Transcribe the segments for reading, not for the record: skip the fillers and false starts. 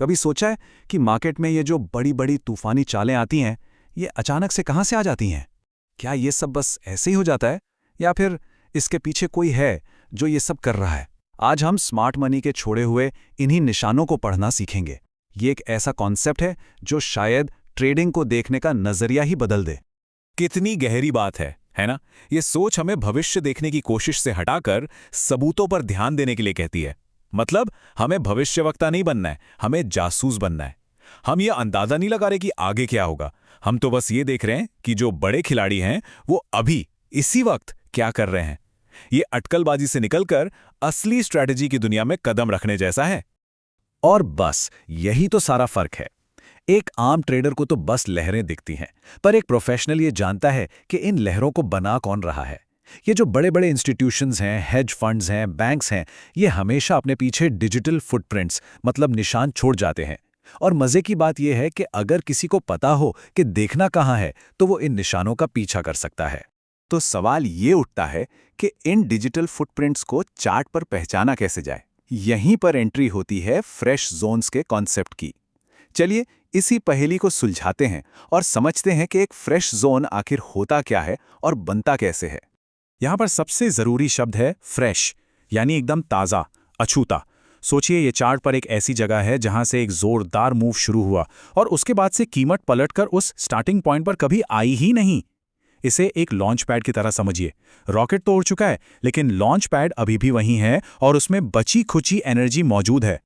कभी सोचा है कि मार्केट में ये जो बड़ी बड़ी तूफानी चालें आती हैं, ये अचानक से कहाँ से आ जाती हैं? क्या ये सब बस ऐसे ही हो जाता है, या फिर इसके पीछे कोई है जो ये सब कर रहा है? आज हम स्मार्ट मनी के छोड़े हुए इन्हीं निशानों को पढ़ना सीखेंगे। ये एक ऐसा कॉन्सेप्ट है जो शायद ट्रेडिंग को देखने का नजरिया ही बदल दे। कितनी गहरी बात है ना? ये सोच हमें भविष्य देखने की कोशिश से हटाकर सबूतों पर ध्यान देने के लिए कहती है। मतलब हमें भविष्यवक्ता नहीं बनना है, हमें जासूस बनना है। हम ये अंदाजा नहीं लगा रहे कि आगे क्या होगा, हम तो बस ये देख रहे हैं कि जो बड़े खिलाड़ी हैं वो अभी इसी वक्त क्या कर रहे हैं। ये अटकलबाजी से निकलकर असली स्ट्रैटेजी की दुनिया में कदम रखने जैसा है। और बस यही तो सारा फर्क है। एक आम ट्रेडर को तो बस लहरें दिखती हैं, पर एक प्रोफेशनल ये जानता है कि इन लहरों को बना कौन रहा है। ये जो बड़े बड़े इंस्टीट्यूशंस हैं, हेज फंड्स हैं, बैंक्स हैं, ये हमेशा अपने पीछे डिजिटल फुटप्रिंट्स मतलब निशान छोड़ जाते हैं। और मजे की बात यह है कि अगर किसी को पता हो कि देखना कहाँ है, तो वो इन निशानों का पीछा कर सकता है। तो सवाल ये उठता है कि इन डिजिटल फुटप्रिंट्स को चार्ट पर पहचाना कैसे जाए। यहीं पर एंट्री होती है फ्रेश जोन्स के कॉन्सेप्ट की। चलिए इसी पहेली को सुलझाते हैं और समझते हैं कि एक फ्रेश जोन आखिर होता क्या है और बनता कैसे है। यहां पर सबसे जरूरी शब्द है फ्रेश, यानी एकदम ताज़ा, अछूता। सोचिए ये चार्ट पर एक ऐसी जगह है जहां से एक जोरदार मूव शुरू हुआ और उसके बाद से कीमत पलटकर उस स्टार्टिंग पॉइंट पर कभी आई ही नहीं। इसे एक लॉन्च पैड की तरह समझिए। रॉकेट तो उड़ चुका है, लेकिन लॉन्च पैड अभी भी वहीं है और उसमें बची खुची एनर्जी मौजूद है।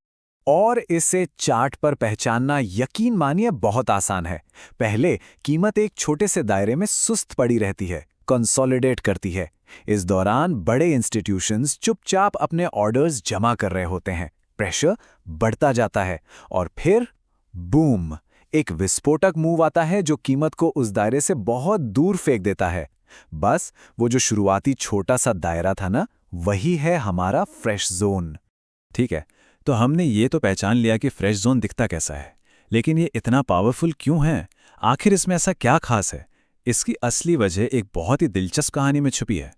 और इसे चार्ट पर पहचानना यकीन मानिए बहुत आसान है। पहले कीमत एक छोटे से दायरे में सुस्त पड़ी रहती है, कंसोलिडेट करती है। इस दौरान बड़े इंस्टीट्यूशंस चुपचाप अपने ऑर्डर्स जमा कर रहे होते हैं। प्रेशर बढ़ता जाता है और फिर बूम, एक विस्फोटक मूव आता है जो कीमत को उस दायरे से बहुत दूर फेंक देता है। बस वो जो शुरुआती छोटा सा दायरा था ना, वही है हमारा फ्रेश जोन। ठीक है, तो हमने ये तो पहचान लिया कि फ्रेश जोन दिखता कैसा है, लेकिन ये इतना पावरफुल क्यों है? आखिर इसमें ऐसा क्या खास है? इसकी असली वजह एक बहुत ही दिलचस्प कहानी में छुपी है।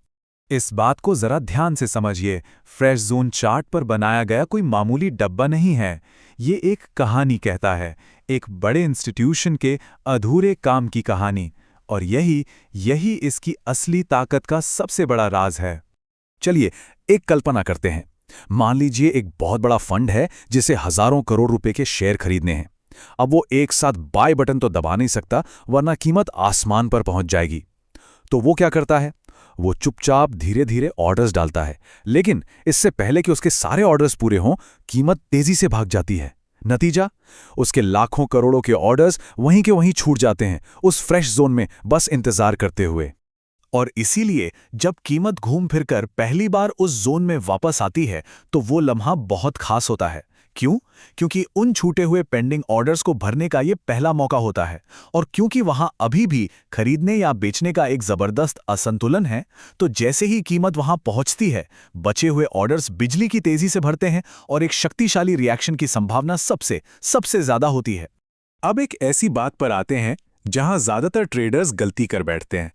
इस बात को जरा ध्यान से समझिए। फ्रेश जोन चार्ट पर बनाया गया कोई मामूली डब्बा नहीं है। ये एक कहानी कहता है, एक बड़े इंस्टीट्यूशन के अधूरे काम की कहानी। और यही इसकी असली ताकत का सबसे बड़ा राज है। चलिए एक कल्पना करते हैं। मान लीजिए एक बहुत बड़ा फंड है जिसे हजारों करोड़ रुपए के शेयर खरीदने हैं। अब वो एक साथ बाय बटन तो दबा नहीं सकता, वरना कीमत आसमान पर पहुंच जाएगी। तो वो क्या करता है? वो चुपचाप धीरे धीरे ऑर्डर्स डालता है, लेकिन इससे पहले कि उसके सारे ऑर्डर्स पूरे हों, कीमत तेजी से भाग जाती है। नतीजा, उसके लाखों करोड़ों के ऑर्डर्स वहीं के वहीं छूट जाते हैं, उस फ्रेश जोन में बस इंतजार करते हुए। और इसीलिए जब कीमत घूम फिरकर पहली बार उस जोन में वापस आती है, तो वो लम्हा बहुत खास होता है। क्यों? क्योंकि उन छूटे हुए पेंडिंग ऑर्डर्स को भरने का ये पहला मौका होता है। और क्योंकि वहां अभी भी खरीदने या बेचने का एक जबरदस्त असंतुलन है, तो जैसे ही कीमत वहां पहुंचती है, बचे हुए ऑर्डर्स बिजली की तेजी से भरते हैं और एक शक्तिशाली रिएक्शन की संभावना सबसे ज्यादा होती है। अब एक ऐसी बात पर आते हैं जहां ज्यादातर ट्रेडर्स गलती कर बैठते हैं।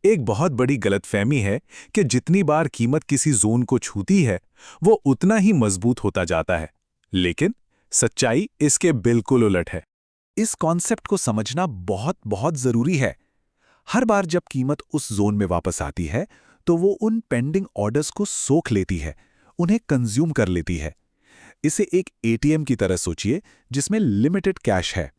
एक बहुत बड़ी गलतफहमी है कि जितनी बार कीमत किसी जोन को छूती है, वो उतना ही मजबूत होता जाता है। लेकिन सच्चाई इसके बिल्कुल उलट है। इस कॉन्सेप्ट को समझना बहुत बहुत जरूरी है। हर बार जब कीमत उस जोन में वापस आती है, तो वो उन पेंडिंग ऑर्डर्स को सोख लेती है, उन्हें कंज्यूम कर लेती है। इसे एक एटीएम की तरह सोचिए, जिसमें लिमिटेड कैश है।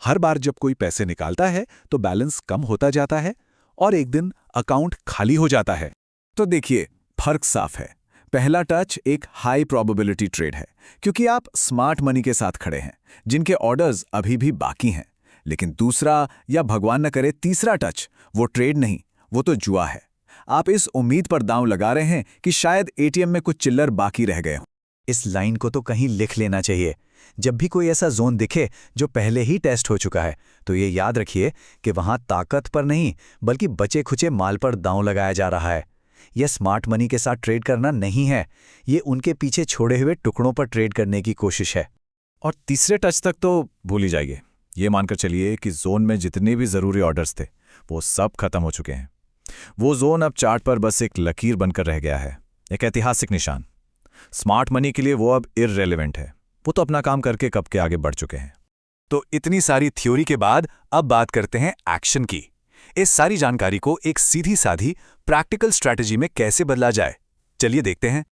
हर बार जब कोई पैसे निकालता है, तो बैलेंस कम होता जाता है और एक दिन अकाउंट खाली हो जाता है। तो देखिए, फर्क साफ है। पहला टच एक हाई प्रोबेबिलिटी ट्रेड है, क्योंकि आप स्मार्ट मनी के साथ खड़े हैं, जिनके ऑर्डर्स अभी भी बाकी हैं। लेकिन दूसरा, या भगवान न करे तीसरा टच, वो ट्रेड नहीं, वो तो जुआ है। आप इस उम्मीद पर दांव लगा रहे हैं कि शायद एटीएम में कुछ चिल्लर बाकी रह गए हों। इस लाइन को तो कहीं लिख लेना चाहिए। जब भी कोई ऐसा जोन दिखे जो पहले ही टेस्ट हो चुका है, तो ये याद रखिए कि वहां ताकत पर नहीं, बल्कि बचे खुचे माल पर दांव लगाया जा रहा है। यह स्मार्ट मनी के साथ ट्रेड करना नहीं है, ये उनके पीछे छोड़े हुए टुकड़ों पर ट्रेड करने की कोशिश है। और तीसरे टच तक तो भूल ही जाइए। ये मानकर चलिए कि जोन में जितने भी जरूरी ऑर्डर्स थे, वो सब खत्म हो चुके हैं। वो जोन अब चार्ट पर बस एक लकीर बनकर रह गया है, एक ऐतिहासिक निशान। स्मार्ट मनी के लिए वो अब इररिलेवेंट है। वो तो अपना काम करके कब के आगे बढ़ चुके हैं। तो इतनी सारी थ्योरी के बाद अब बात करते हैं एक्शन की। इस सारी जानकारी को एक सीधी साधी प्रैक्टिकल स्ट्रैटेजी में कैसे बदला जाए, चलिए देखते हैं।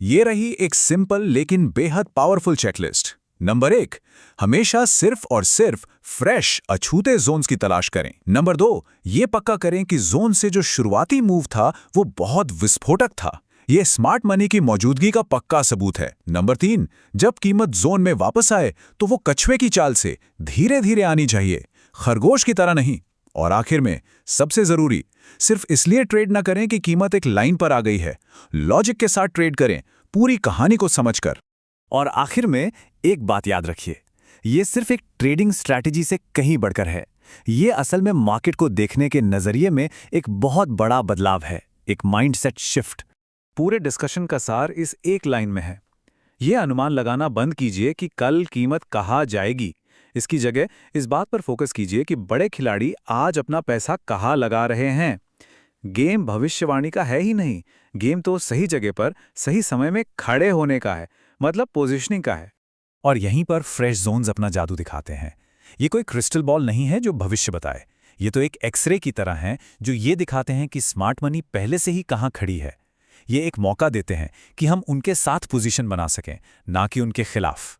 ये रही एक सिंपल लेकिन बेहद पावरफुल चेकलिस्ट। नंबर 1, हमेशा सिर्फ और सिर्फ फ्रेश अछूते जोन्स की तलाश करें। नंबर 2, ये पक्का करें कि जोन से जो शुरुआती मूव था वो बहुत विस्फोटक था। ये स्मार्ट मनी की मौजूदगी का पक्का सबूत है। नंबर 3, जब कीमत जोन में वापस आए तो वो कछुए की चाल से धीरे धीरे आनी चाहिए, खरगोश की तरह नहीं। और आखिर में सबसे जरूरी, सिर्फ इसलिए ट्रेड ना करें कि कीमत एक लाइन पर आ गई है। लॉजिक के साथ ट्रेड करें, पूरी कहानी को समझकर। और आखिर में एक बात याद रखिए, ये सिर्फ एक ट्रेडिंग स्ट्रैटेजी से कहीं बढ़कर है। ये असल में मार्केट को देखने के नजरिए में एक बहुत बड़ा बदलाव है, एक माइंडसेट शिफ्ट। पूरे डिस्कशन का सार इस एक लाइन में है। ये अनुमान लगाना बंद कीजिए कि कल कीमत कहाँ जाएगी। इसकी जगह इस बात पर फोकस कीजिए कि बड़े खिलाड़ी आज अपना पैसा कहाँ लगा रहे हैं। गेम भविष्यवाणी का है ही नहीं, गेम तो सही जगह पर सही समय में खड़े होने का है, मतलब पोजीशनिंग का है। और यहीं पर फ्रेश जोन्स अपना जादू दिखाते हैं। ये कोई क्रिस्टल बॉल नहीं है जो भविष्य बताए, ये तो एक एक्सरे की तरह हैं जो ये दिखाते हैं कि स्मार्ट मनी पहले से ही कहाँ खड़ी है। ये एक मौका देते हैं कि हम उनके साथ पोजीशन बना सकें, ना कि उनके खिलाफ।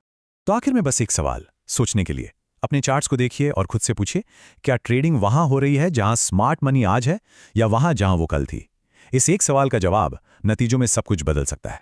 तो आखिर में बस एक सवाल सोचने के लिए, अपने चार्ट्स को देखिए और खुद से पूछिए, क्या ट्रेडिंग वहां हो रही है जहां स्मार्ट मनी आज है, या वहां जहां वो कल थी? इस एक सवाल का जवाब नतीजों में सब कुछ बदल सकता है।